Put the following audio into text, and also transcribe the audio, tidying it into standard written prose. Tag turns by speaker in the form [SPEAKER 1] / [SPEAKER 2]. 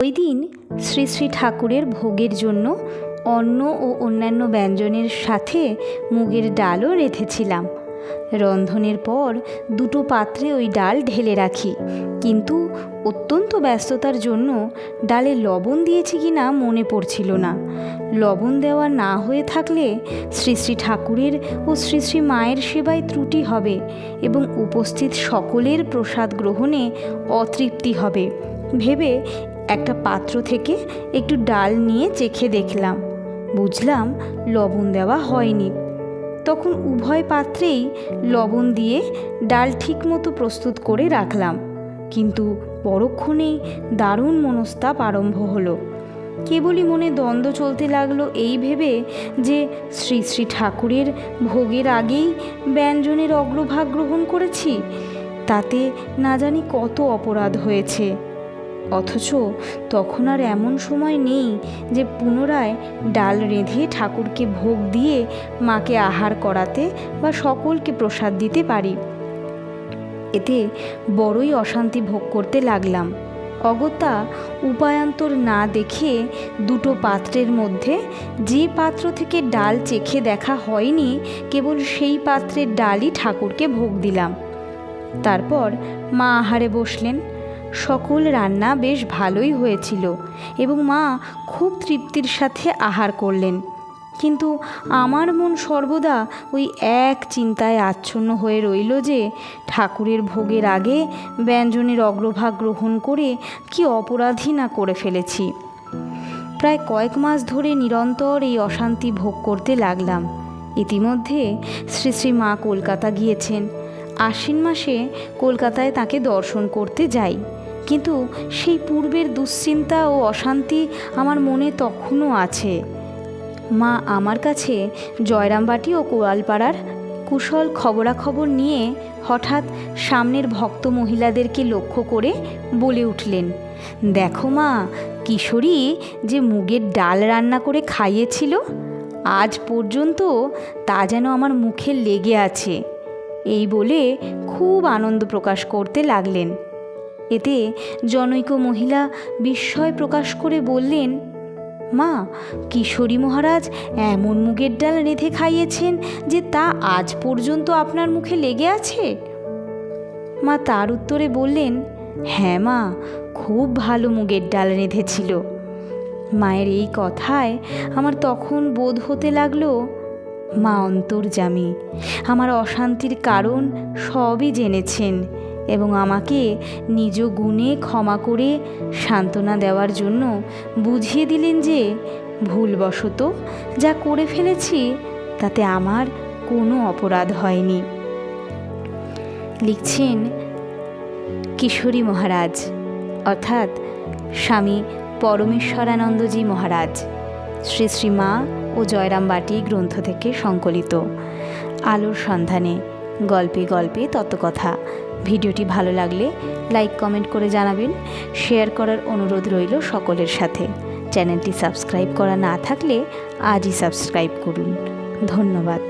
[SPEAKER 1] ওই দিন শ্রী শ্রী ঠাকুরের ভোগের জন্য অন্ন ও অন্যান্য ব্যঞ্জনের সাথে মুগের ডালও রেঁধেছিলাম। রন্ধনের পর দুটো পাত্রে ওই ডাল ঢেলে রাখি, কিন্তু অত্যন্ত ব্যস্ততার জন্য ডালে লবণ দিয়েছি কি না মনে পড়ছিল না। লবণ দেওয়া না হয়ে থাকলে শ্রী শ্রী ঠাকুরের ও শ্রী শ্রী মায়ের সেবায় ত্রুটি হবে এবং উপস্থিত সকলের প্রসাদ গ্রহণে অতৃপ্তি হবে ভেবে একটা পাত্র থেকে একটু ডাল নিয়ে চেখে দেখলাম। বুঝলাম লবণ দেওয়া হয়নি। তখন উভয় পাত্রেই লবণ দিয়ে ডাল ঠিকমতো প্রস্তুত করে রাখলাম, কিন্তু পরক্ষণেই দারুণ মনস্তাপ আরম্ভ হলো। কেবলই মনে দ্বন্দ্ব চলতে লাগলো এই ভেবে যে শ্রী শ্রী ঠাকুরের ভোগের আগেই ব্যঞ্জনের অগ্রভাগ গ্রহণ করেছি, তাতে না জানি কত অপরাধ হয়েছে। অথচ তখন আর এমন সময় নেই যে পুনরায় ডাল রেঁধে ঠাকুরকে ভোগ দিয়ে মাকে আহার করাতে বা সকলকে প্রসাদ দিতে পারি। এতে বড়ই অশান্তি ভোগ করতে লাগলাম। অগত্যা উপায়ান্তর না দেখে দুটো পাত্রের মধ্যে যে পাত্র থেকে ডাল চেখে দেখা হয়নি, কেবল সেই পাত্রের ডালই ঠাকুরকে ভোগ দিলাম। তারপর মা আহারে বসলেন। সকল রান্না বেশ ভালোই হয়েছিল এবং মা খুব তৃপ্তির সাথে আহার করলেন, কিন্তু আমার মন সর্বদা ওই এক চিন্তায় আচ্ছন্ন হয়ে রইল যে ঠাকুরের ভোগের আগে ব্যঞ্জনের অগ্রভাগ গ্রহণ করে কি অপরাধী না করে ফেলেছি। প্রায় কয়েক মাস ধরে নিরন্তর এই অশান্তি ভোগ করতে লাগলাম। ইতিমধ্যে শ্রী শ্রী মা কলকাতা গিয়েছেন। আশ্বিন মাসে কলকাতায় তাকে দর্শন করতে যাই, কিন্তু সেই পূর্বের দুশ্চিন্তা ও অশান্তি আমার মনে তখনও আছে। মা আমার কাছে জয়রামবাটি ও কোয়ালপাড়ার কুশল খবরাখবর নিয়ে হঠাৎ সামনের ভক্ত মহিলাদেরকে লক্ষ্য করে বলে উঠলেন, দেখো মা, কিশোরী যে মুগের ডাল রান্না করে খাইয়েছিল, আজ পর্যন্ত তা যেন আমার মুখে লেগে আছে। এই বলে খুব আনন্দ প্রকাশ করতে লাগলেন। এতে জনৈক মহিলা বিস্ময় প্রকাশ করে বললেন, মা, কিশোরী মহারাজ এমন মুগের ডাল রেঁধে খাইয়েছেন যে তা আজ পর্যন্ত আপনার মুখে লেগে আছে? মা তার উত্তরে বললেন, হ্যাঁ মা, খুব ভালো মুগের ডাল রেঁধেছিল। মায়ের এই কথায় আমার তখন বোধ হতে লাগলো মা অন্তর্যামী, আমার অশান্তির কারণ সবই জেনেছেন এবং আমাকে নিজ গুণে ক্ষমা করে সান্ত্বনা দেওয়ার জন্য বুঝিয়ে দিলেন যে ভুলবশত যা করে ফেলেছি তাতে আমার কোনো অপরাধ হয়নি। লিখছেন কিশোরী মহারাজ, অর্থাৎ স্বামী পরমেশ্বরানন্দজি মহারাজ। শ্রী শ্রী মা ও জয়রামবাটি গ্রন্থ থেকে সংকলিত। আলোর সন্ধানে, গল্পে গল্পে তত্ত্বকথা। ভিডিওটি ভালো লাগলে লাইক কমেন্ট করে জানাবেন। শেয়ার করার অনুরোধ রইল সকলের সাথে। চ্যানেলটি সাবস্ক্রাইব করা না থাকলে আজই সাবস্ক্রাইব করুন। ধন্যবাদ।